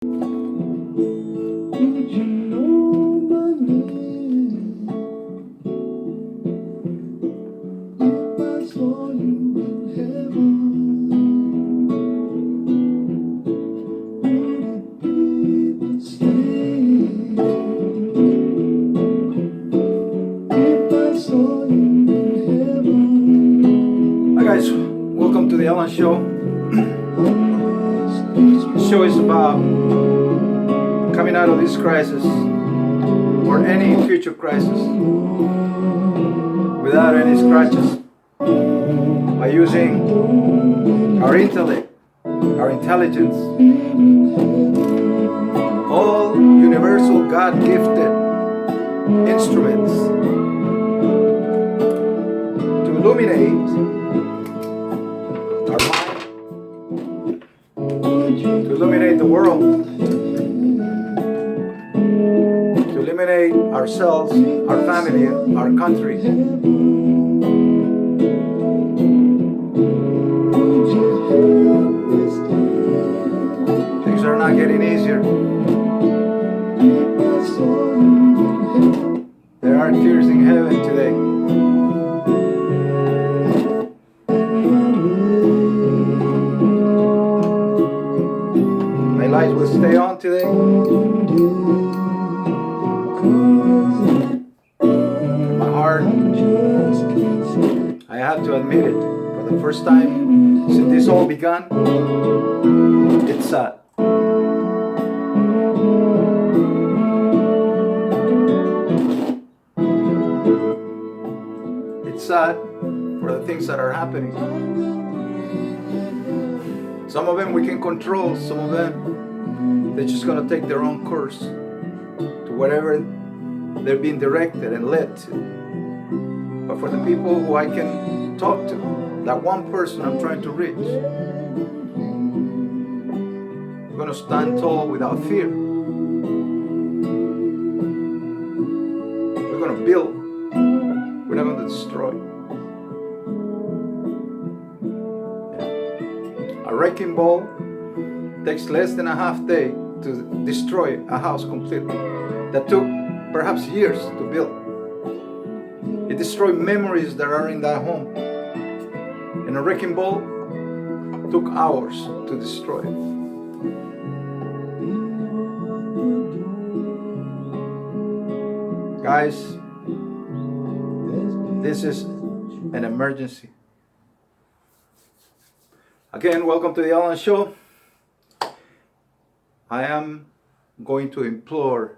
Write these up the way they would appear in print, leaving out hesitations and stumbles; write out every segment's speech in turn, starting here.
you know my name? If I saw you in heaven, would it be the same? If I saw you in heaven. Hi guys, welcome to the Alan Show. The show is about coming out of this crisis or any future crisis without any scratches by using our intellect, our intelligence, all universal God-gifted instruments to illuminate our mind, to illuminate the world, to illuminate ourselves, our family, our country. Things are not getting easier. There are tears in heaven today. My lights will stay on today. My heart, I have to admit it, for the first time since this all began, it's sad. It's sad for the things that are happening. Some of them we can control, some of them they're just gonna take their own course to wherever they're being directed and led to. But for the people who I can talk to, that one person I'm trying to reach, we're gonna stand tall without fear. We're gonna build, we're not gonna destroy. A wrecking ball takes less than a half day to destroy a house completely that took perhaps years to build. It destroyed memories that are in that home. And a wrecking ball took hours to destroy. Guys, this is an emergency. Again, welcome to the Alan Show. I am going to implore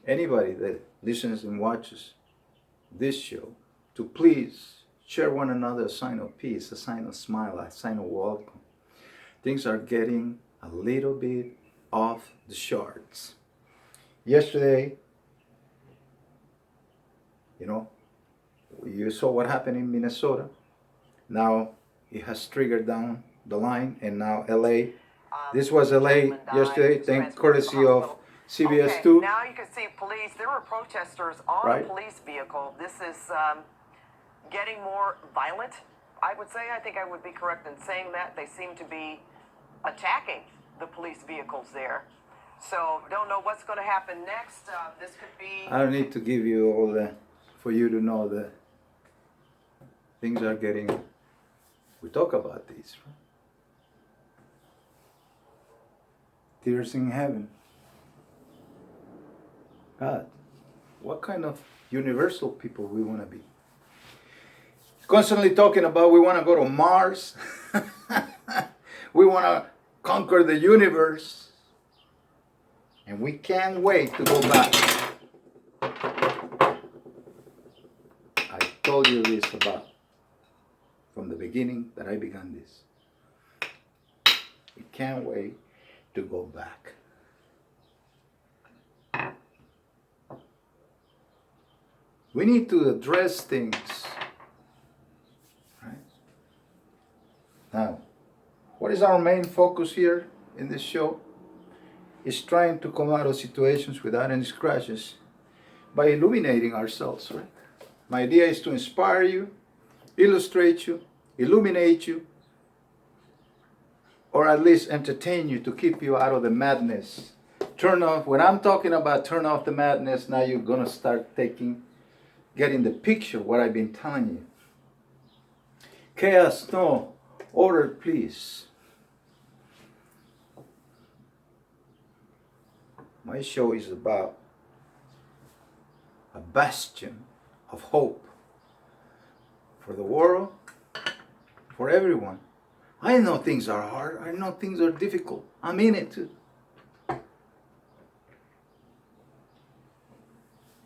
anybody that listens and watches this show to please share one another a sign of peace, a sign of smile, a sign of welcome. Things are getting a little bit off the charts. Yesterday, you saw what happened in Minnesota. Now it has triggered down the line, and now LA. This was LA yesterday, thank courtesy of CBS 2. Now you can see police. There were protesters on a police vehicle. This is getting more violent, I would say. I think I would be correct in saying that. They seem to be attacking the police vehicles there. So don't know what's going to happen next. This could be... I don't need to give you all that for you to know that things are getting... We talk about these, right? Tears in heaven. God, what kind of universal people we want to be? Constantly talking about we want to go to Mars. We want to conquer the universe. And we can't wait to go back. I told you this about from the beginning that I began this. We can't wait to go back. We need to address things. Right? Now, what is our main focus here in this show? Is trying to come out of situations without any scratches by illuminating ourselves, right? My idea is to inspire you, illustrate you, illuminate you, or at least entertain you to keep you out of the madness. Turn off, when I'm talking about turn off the madness, now you're going to start getting the picture of what I've been telling you. Chaos, no. Order, please. My show is about a bastion of hope for the world, for everyone. I know things are hard. I know things are difficult. I'm in it too. But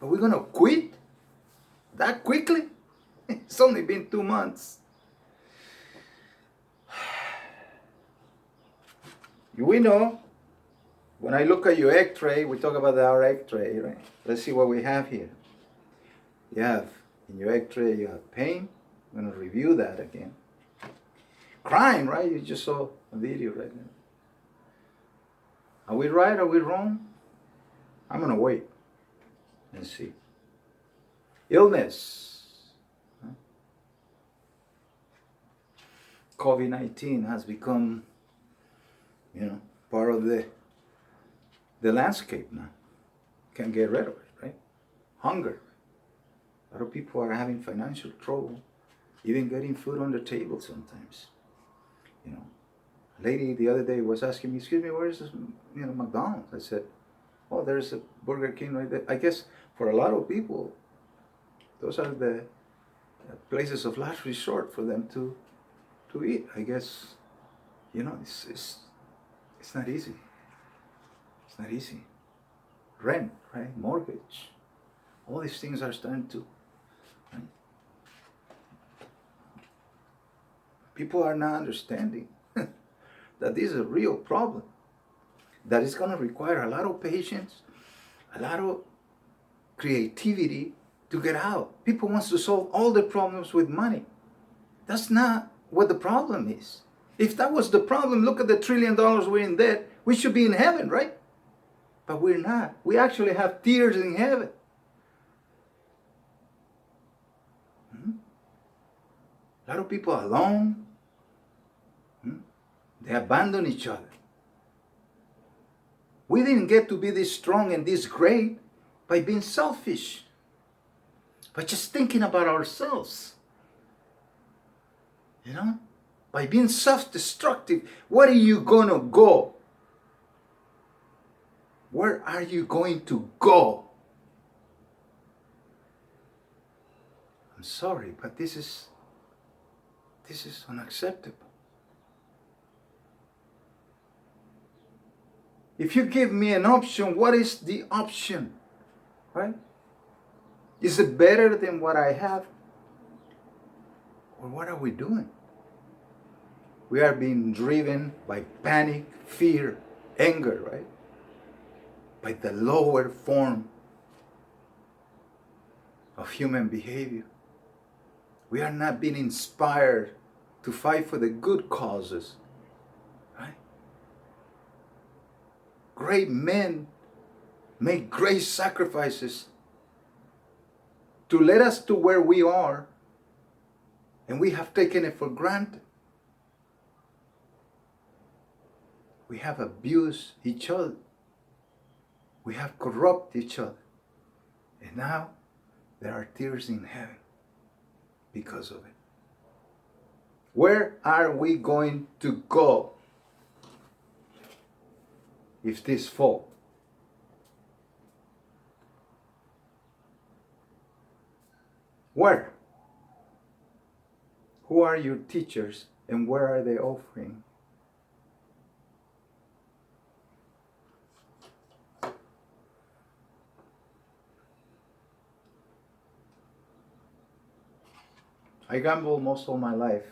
we're going to quit that quickly? It's only been 2 months. We know, when I look at your x-ray, we talk about our x-ray, right? Let's see what we have here. You have, in your x-ray, you have pain. I'm going to review that again. Crying, right? You just saw a video right now. Are we right? Are we wrong? I'm going to wait and see. Illness. COVID-19 has become, part of the landscape now. Can't get rid of it, right? Hunger. A lot of people are having financial trouble, even getting food on the table sometimes. A lady the other day was asking me, excuse me, where is this, McDonald's? I said, oh, there's a Burger King right there. I guess for a lot of people, those are the places of last resort for them to eat. I guess, it's not easy. It's not easy. Rent, right? Mortgage. All these things are starting to, right? People are not understanding that this is a real problem. That is going to require a lot of patience, a lot of creativity to get out. People want to solve all the problems with money. That's not what the problem is. If that was the problem, look at the $1 trillion we're in debt. We should be in heaven, right? But we're not. We actually have tears in heaven. A lot of people are alone. They abandon each other. We didn't get to be this strong and this great by being selfish, by just thinking about ourselves. By being self-destructive. Where are you going to go? Where are you going to go? I'm sorry, but this is unacceptable. If you give me an option, what is the option? Right? Is it better than what I have? Or what are we doing? We are being driven by panic, fear, anger, right? By the lower form of human behavior. We are not being inspired to fight for the good causes, right? Great men make great sacrifices to lead us to where we are, and we have taken it for granted. We have abused each other. We have corrupted each other. And now there are tears in heaven because of it. Where are we going to go if this falls? Where? Who are your teachers and where are they offering? I gambled most of my life,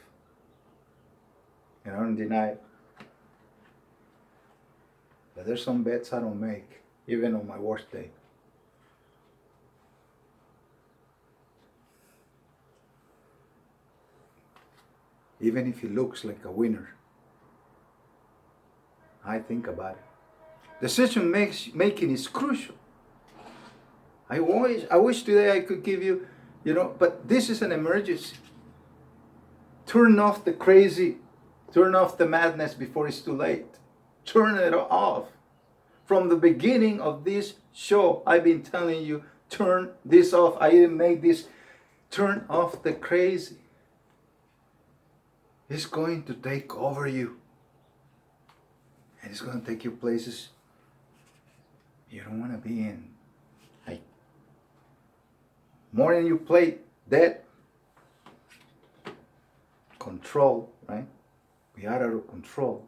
and I don't deny it. But there's some bets I don't make, even on my worst day. Even if it looks like a winner, I think about it. Decision making is crucial. I wish today I could give you, but this is an emergency. Turn off the crazy Turn off the madness before it's too late. Turn it off. From the beginning of this show, I've been telling you, turn this off. I didn't make this. Turn off the crazy. It's going to take over you. And it's going to take you places you don't want to be in. Like, more than you play dead, control, right? We are out of control.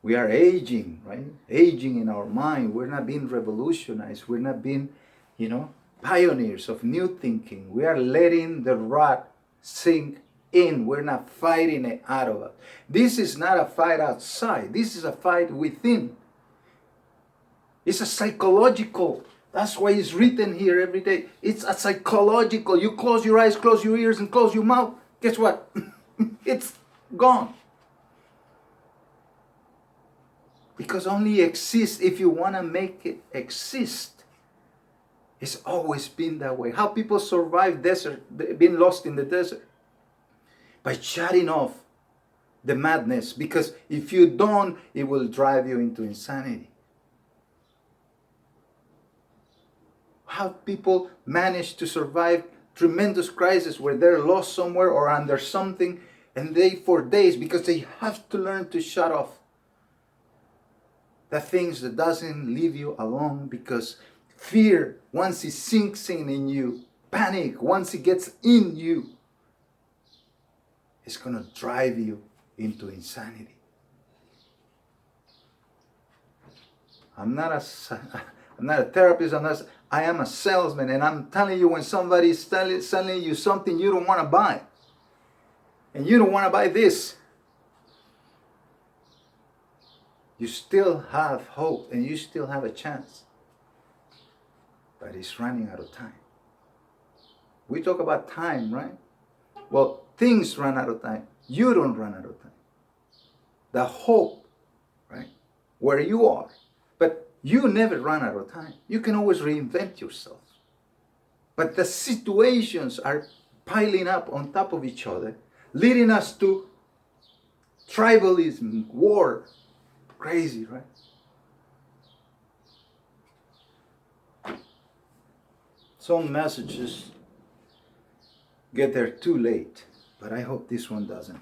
We are aging, right? Aging in our mind. We're not being revolutionized. We're not being, pioneers of new thinking. We are letting the rot sink in. We're not fighting it out of us. This is not a fight outside. This is a fight within. It's a psychological. That's why it's written here every day. It's a psychological. You close your eyes, close your ears, and close your mouth. Guess what? It's gone. Because only exists if you want to make it exist. It's always been that way. How people survive desert, being lost in the desert? By shutting off the madness. Because if you don't, it will drive you into insanity. How people manage to survive tremendous crisis where they're lost somewhere or under something, and they for days, because they have to learn to shut off the things that doesn't leave you alone, because fear, once it sinks in you, panic, once it gets in you, it's going to drive you into insanity. I'm not a therapist. I am a salesman, and I'm telling you, when somebody is selling you something you don't want to buy, and you don't want to buy this, you still have hope and you still have a chance. But it's running out of time. We talk about time, right? Well, things run out of time. You don't run out of time. The hope, right? Where you are. But you never run out of time. You can always reinvent yourself. But the situations are piling up on top of each other, leading us to tribalism, war. Crazy, right? Some messages get there too late, but I hope this one doesn't.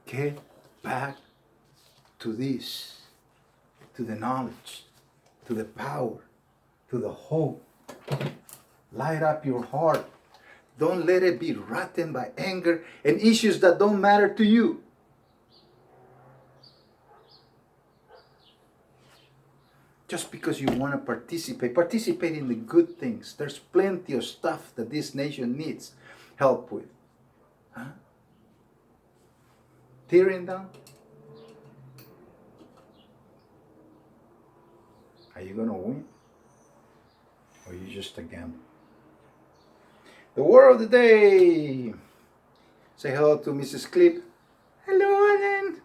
Get back to this, to the knowledge, to the power, to the hope. Light up your heart. Don't let it be rotten by anger and issues that don't matter to you. Just because you want to participate in the good things. There's plenty of stuff that this nation needs help with. Huh? Tearing down? Are you going to win? Or are you just a gamble? The word of the day. Say hello to Mrs. Clip. Hello, Alan.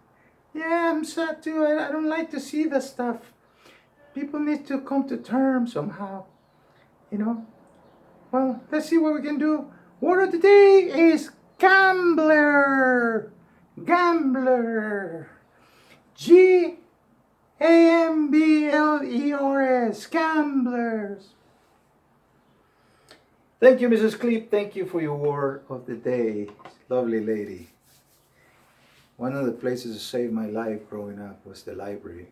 Yeah, I'm sad too. I don't like to see the stuff. People need to come to terms somehow, Well, let's see what we can do. Word of the day is gambler. Gambler. Gamblers. Gamblers. Thank you, Mrs. Cleep. Thank you for your word of the day. Lovely lady. One of the places that saved my life growing up was the library.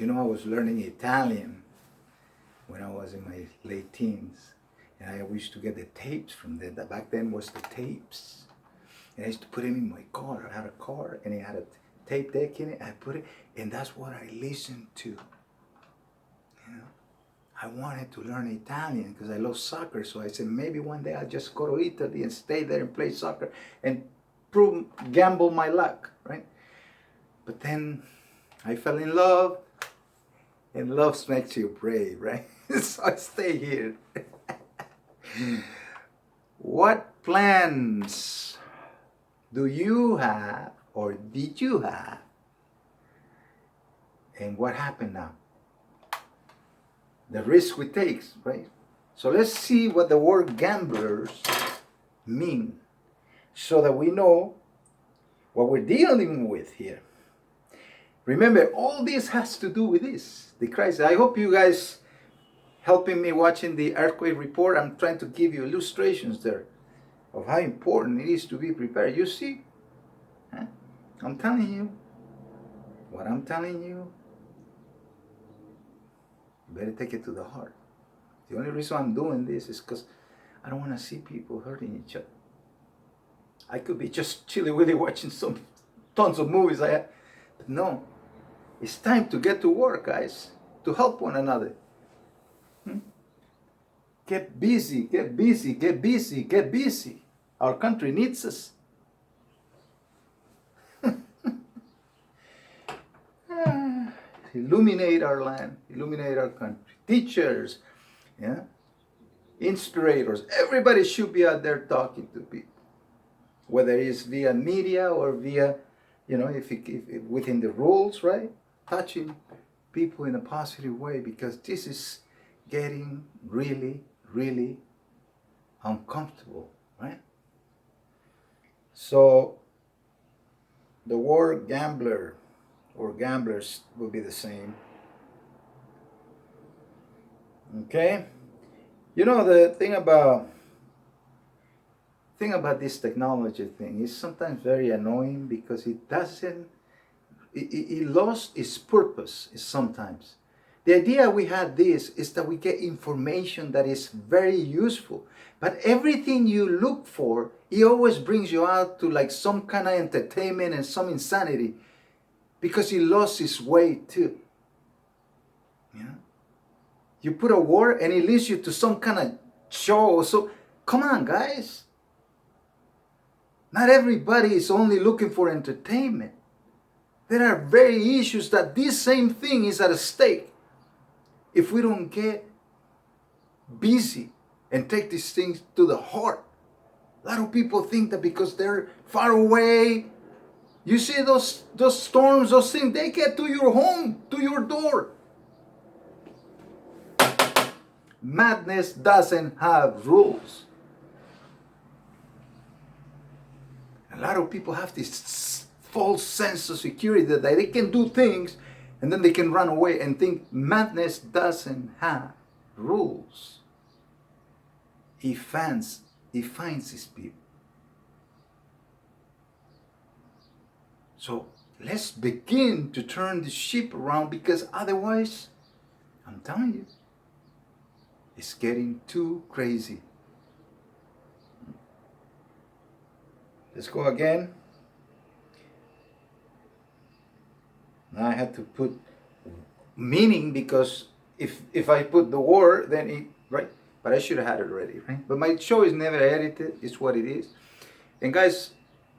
I was learning Italian when I was in my late teens. And I used to get the tapes from there. Back then was the tapes. And I used to put them in my car. I had a car and it had a tape deck in it. I put it, and that's what I listened to. I wanted to learn Italian because I love soccer. So I said, maybe one day I'll just go to Italy and stay there and play soccer and gamble my luck, right? But then I fell in love. And love makes you brave, right? So I stay here. What plans do you have, or did you have? And what happened now? The risk we take, right? So let's see what the word gamblers mean so that we know what we're dealing with here. Remember, all this has to do with this, the crisis. I hope you guys helping me watching the earthquake report. I'm trying to give you illustrations there of how important it is to be prepared. You see, huh? I'm telling you, what I'm telling you, you better take it to the heart. The only reason I'm doing this is because I don't want to see people hurting each other. I could be just chilly willy watching some tons of movies, but no, it's time to get to work, guys, to help one another. Get busy, get busy, get busy, get busy. Our country needs us. Illuminate our land, illuminate our country. Teachers, yeah, inspirators, everybody should be out there talking to people. Whether it's via media or via, if within the rules, right? Touching people in a positive way, because this is getting really, really uncomfortable, right? So the word gambler or gamblers will be the same. Okay? The thing about this technology thing is sometimes very annoying because it lost its purpose sometimes. The idea we had this is that we get information that is very useful, but everything you look for, it always brings you out to like some kind of entertainment and some insanity, because it lost its way too. Yeah. You put a word and it leads you to some kind of show. So come on, guys. Not everybody is only looking for entertainment. There are very issues that this same thing is at stake. If we don't get busy and take these things to the heart. A lot of people think that because they're far away, you see those storms, those things, they get to your home, to your door. Madness doesn't have rules. A lot of people have this false sense of security that they can do things and then they can run away and think madness doesn't have rules. It finds his people. So let's begin to turn the ship around, because otherwise, I'm telling you, it's getting too crazy. Let's go again. Now I had to put meaning, because if I put the word, then it, right? But I should have had it already, right? But my show is never edited. It's what it is. And guys,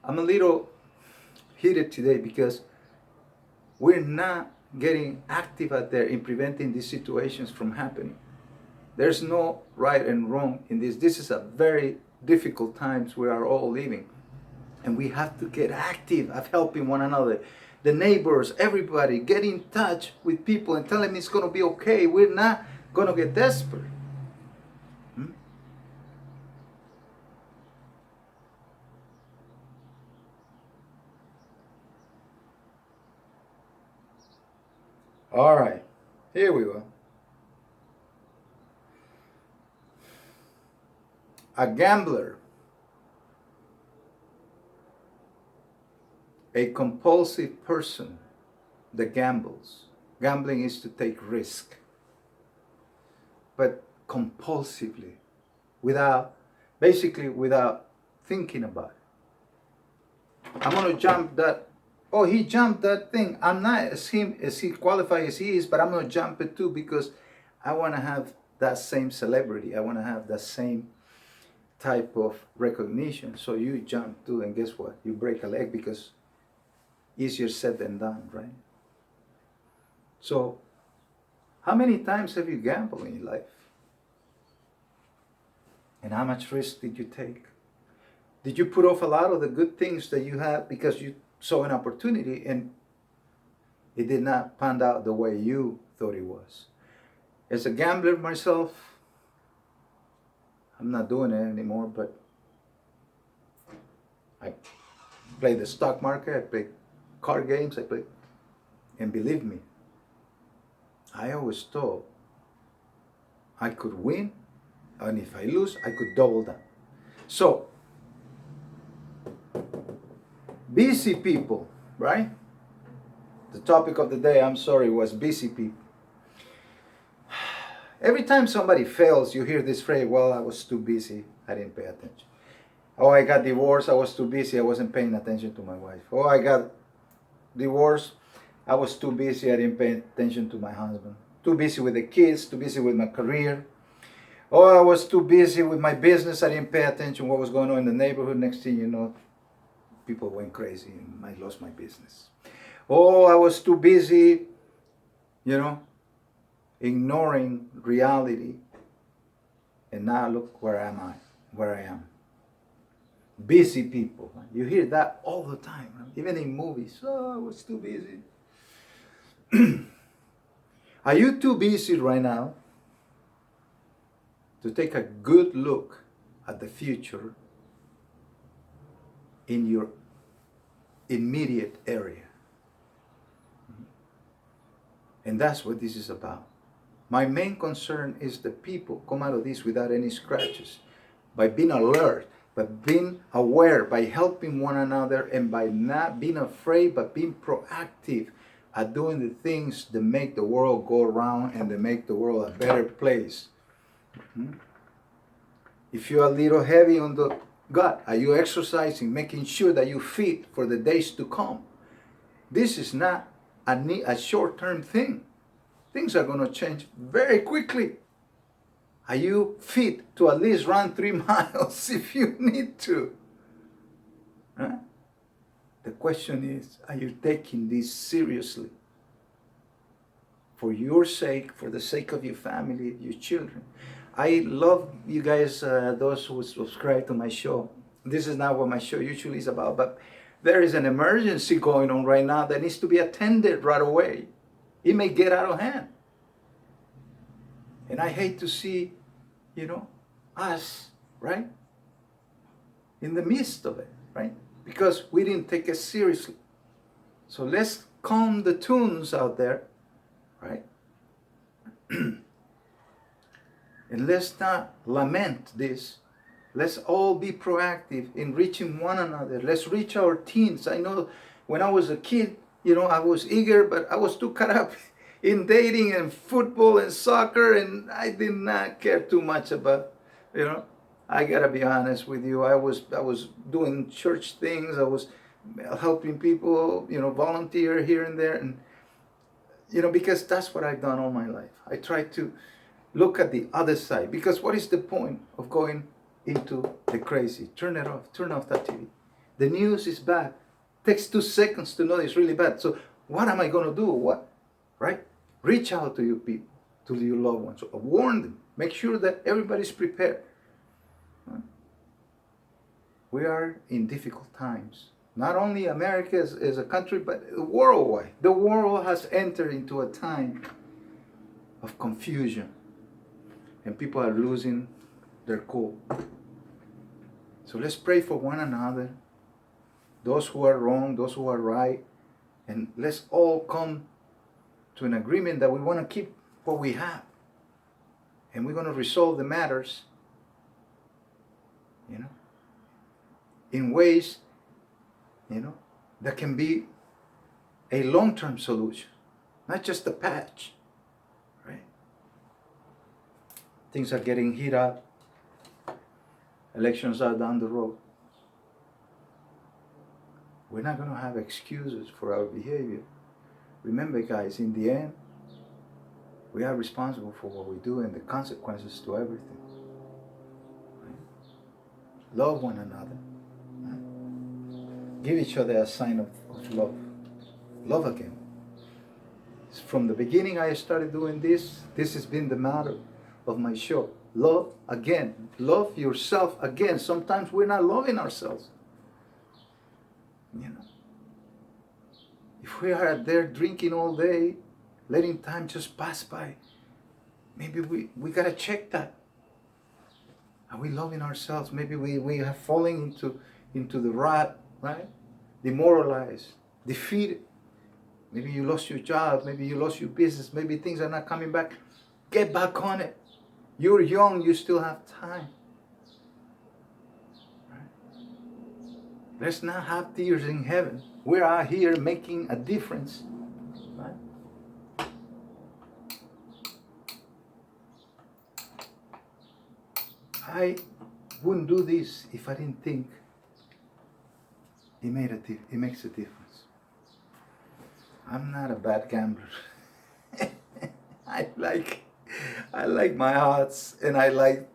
I'm a little heated today because we're not getting active out there in preventing these situations from happening. There's no right and wrong in this. This is a very difficult times we are all living. And we have to get active at helping one another. The neighbors, everybody, get in touch with people and tell them it's going to be okay. We're not going to get desperate. All right, here we go. A gambler, a compulsive person that gambles. Gambling is to take risk, but compulsively, without thinking about it. I'm going to jump that. Oh, he jumped that thing. I'm not as he qualified as he is, but I'm going to jump it too, because I want to have that same celebrity. I want to have that same type of recognition. So you jump too, and guess what? You break a leg, because easier said than done, right? So how many times have you gambled in your life? And how much risk did you take? Did you put off a lot of the good things that you had because you saw an opportunity and it did not pan out the way you thought it was? As a gambler myself, I'm not doing it anymore, but I play the stock market, I play card games, and believe me, I always thought I could win, and if I lose, I could double that. So, busy people, right? The topic of the day, I'm sorry, was busy people. Every time somebody fails, you hear this phrase, well, I was too busy, I didn't pay attention. Oh, I got divorced, I was too busy, I wasn't paying attention to my wife. Oh, I got divorced, I was too busy, I didn't pay attention to my husband. Too busy with the kids, too busy with my career. Oh, I was too busy with my business, I didn't pay attention to what was going on in the neighborhood. Next thing you know, people went crazy and I lost my business. Oh, I was too busy, ignoring reality. And now look where I am. Busy people. You hear that all the time, even in movies. Oh, I was too busy. Are you too busy right now to take a good look at the future in your immediate area? And that's what this is about. My main concern is the people come out of this without any scratches, by being alert, by being aware, by helping one another, and by not being afraid, but being proactive at doing the things that make the world go around and that make the world a better place. If you're a little heavy on the gut, are you exercising, making sure that you fit for the days to come? This is not a short-term thing. Things are going to change very quickly. Are you fit to at least run 3 miles if you need to? Huh? The question is, are you taking this seriously? For your sake, for the sake of your family, your children. I love you guys, those who subscribe to my show. This is not what my show usually is about, but there is an emergency going on right now that needs to be attended right away. It may get out of hand. And I hate to see, us, right, in the midst of it, right? Because we didn't take it seriously. So let's calm the tunes out there, right? And let's not lament this. Let's all be proactive in reaching one another. Let's reach our teens. I know when I was a kid, I was eager, but I was too caught up in dating and football and soccer, and I did not care too much about, I gotta be honest with you. I was doing church things. I was helping people, volunteer here and there, and because that's what I've done all my life. I try to look at the other side, because what is the point of going into the crazy? Turn it off. Turn off that TV. The news is bad. Takes 2 seconds to know it's really bad. So what am I going to do? What? Right? Reach out to your people, to your loved ones. Warn them. Make sure that everybody's prepared. We are in difficult times. Not only America as a country, but worldwide. The world has entered into a time of confusion. And people are losing their cool. So let's pray for one another. Those who are wrong, those who are right. And let's all come to an agreement that we want to keep what we have. And we're going to resolve the matters, in ways, that can be a long-term solution. Not just a patch, right? Things are getting heated up. Elections are down the road. We're not going to have excuses for our behavior. Remember, guys, in the end, we are responsible for what we do and the consequences to everything. Right? Love one another. Right? Give each other a sign of love. Love again. From the beginning I started doing this. This has been the motto of my show. Love again. Love yourself again. Sometimes we're not loving ourselves. If we are there drinking all day, letting time just pass by, maybe we got to check that. Are we loving ourselves? Maybe we are falling into the rut, right? Demoralized, defeated. Maybe you lost your job, maybe you lost your business, maybe things are not coming back. Get back on it. You're young, you still have time. Right? Let's not have tears in heaven. We're out here making a difference. Right? I wouldn't do this if I didn't think it makes a difference. I'm not a bad gambler. I like my odds, and I like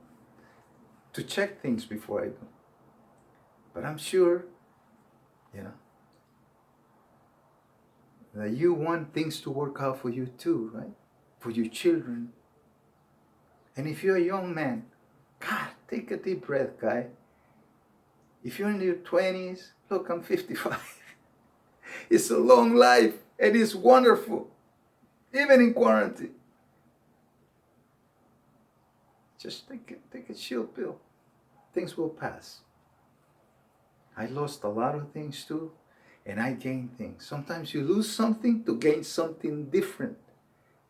to check things before I do. But I'm sure, that you want things to work out for you too, right? For your children. And if you're a young man, God, take a deep breath, guy. If you're in your 20s, look, I'm 55. It's a long life, and it's wonderful, even in quarantine. Just take a chill pill. Things will pass. I lost a lot of things too, and I gained things. Sometimes you lose something to gain something different,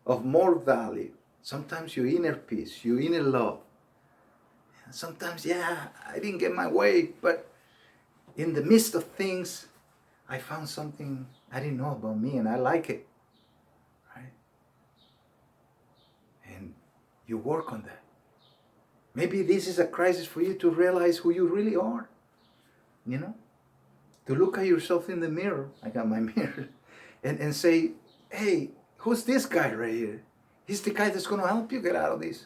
of more value. Sometimes your inner peace, your inner love. Sometimes, I didn't get my way, but in the midst of things, I found something I didn't know about me, and I like it. Right? And you work on that. Maybe this is a crisis for you to realize who you really are. To look at yourself in the mirror. I got my mirror. And say, hey, who's this guy right here? He's the guy that's going to help you get out of this.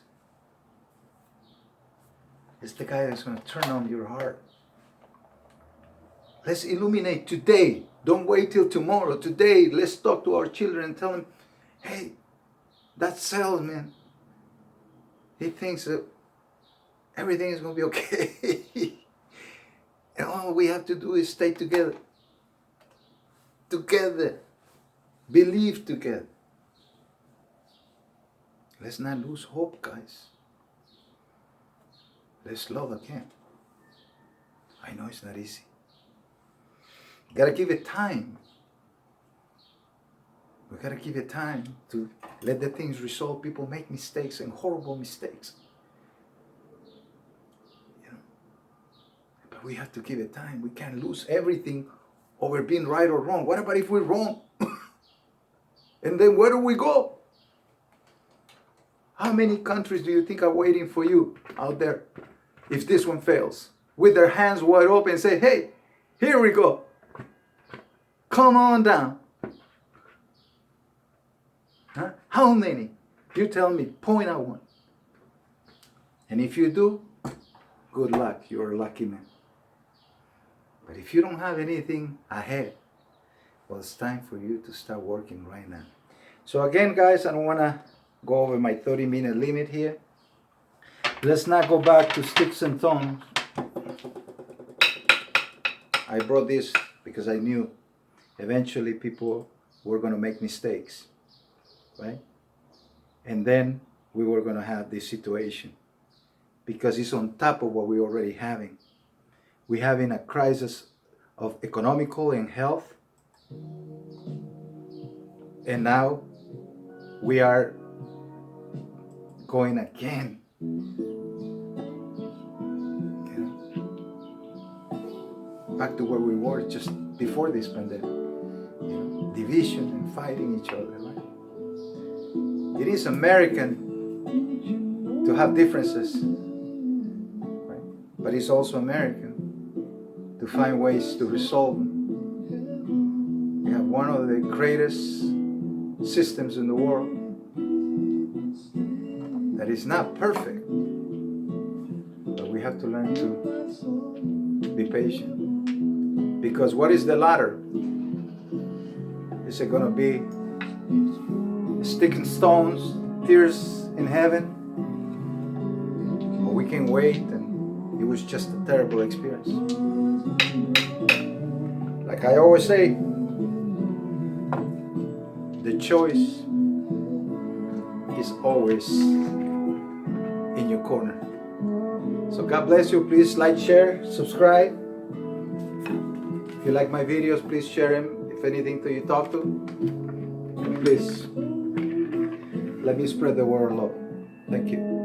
It's the guy that's going to turn on your heart. Let's illuminate today. Don't wait till tomorrow. Today, let's talk to our children and tell them, hey, that salesman, he thinks that everything is going to be okay. And all we have to do is stay together. Together. Believe together. Let's not lose hope, guys. Let's love again. I know it's not easy. You gotta give it time. We gotta give it time to let the things resolve. People make mistakes, and horrible mistakes. But we have to give it time. We can't lose everything over being right or wrong. What about if we're wrong? And then where do we go? How many countries do you think are waiting for you out there if this one fails? With their hands wide open and say, hey, here we go. Come on down. Huh? How many? You tell me, point out one. And if you do, good luck. You're a lucky man. But if you don't have anything ahead, well, it's time for you to start working right now. So again, guys, I don't want to go over my 30-minute limit here. Let's not go back to sticks and stones. I brought this because I knew eventually people were going to make mistakes, right? And then we were going to have this situation because it's on top of what we're already having. We're having a crisis of economical and health. And now we are going again. Back to where we were just before this pandemic. Division and fighting each other, right? It is American to have differences, right? But it's also American to find ways to resolve them. We have one of the greatest systems in the world that is not perfect, but we have to learn to be patient. Because what is the ladder? Is it going to be sticks and stones, tears in heaven? Or we can wait and it was just a terrible experience? Like I always say, the choice is always in your corner. So God bless you. Please like, share, subscribe. If you like my videos, please share them. If anything to you talk to, please let me spread the word of love. Thank you.